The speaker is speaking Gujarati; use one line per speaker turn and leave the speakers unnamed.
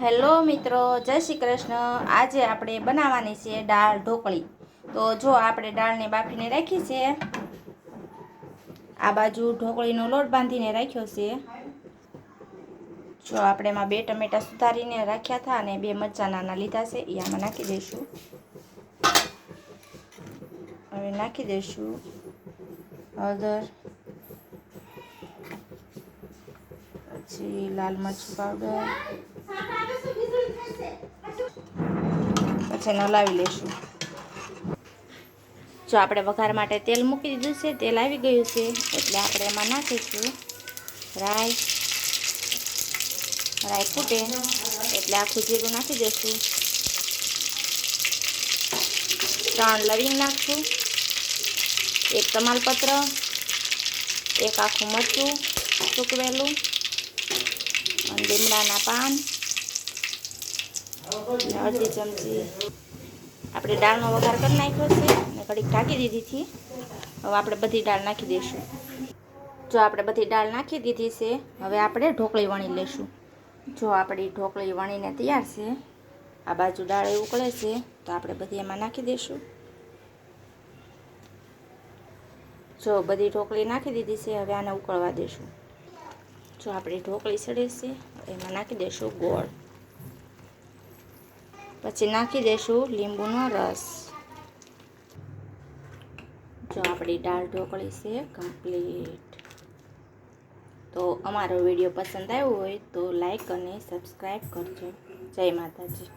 હેલો મિત્રો, જય શ્રી કૃષ્ણ। આજે આપણે બનાવવાની છે દાળ ઢોકળી। તો જો આપણે દાળને બાફીને રાખી છે, આ બાજુ ઢોકળીનો લોટ બાંધીને રાખ્યો છે। જો આપણે એમાં 2 ટમેટા સુધારીને રાખ્યા હતા અને 2 મરચાં નાના લીધા છે, એ આમાં નાખી દઈશું। હવે નાખી દઈશું હળદર, પછી લાલ મરચું પાવડર, પછી હલાવી લઈશું। જો આપણે વઘાર માટે તેલ મૂકી દીધું છે, તેલ આવી ગયું છે એટલે આપણે એમાં નાખીશું રાઈ। રાઈ ફૂટે એટલે આખું જીરું નાખી દઈશું। 3 લવિંગ નાખશું, 1 તમાલપત્ર, 1 આખું મરચું સૂકવેલું, અને લીમડાના પાન, અડધી ચમચી આપણે દાળનો વઘાર કરી નાખ્યો છે અને ઘડીક ઢાંકી દીધી હતી। હવે આપણે બધી દાળ નાખી દઈશું। જો આપણે બધી દાળ નાખી દીધી છે, હવે આપણે ઢોકળી વણી લઈશું। જો આપણી ઢોકળી વણીને તૈયાર છે, આ બાજુ દાળ ઉકળે છે તો આપણે બધી એમાં નાખી દઈશું। જો બધી ઢોકળી નાખી દીધી છે, હવે આને ઉકળવા દઈશું। જો આપણી ઢોકળી સડે છે, એમાં નાખી દઈશું ગોળ, પછી નાખી દઈશું લીંબુનો રસ। જો આપણી દાળ ઢોકળી છે કમ્પ્લીટ। તો અમારો વિડીયો પસંદ આવ્યો હોય તો લાઈક અને સબસ્ક્રાઈબ કરજો। જય માતાજી।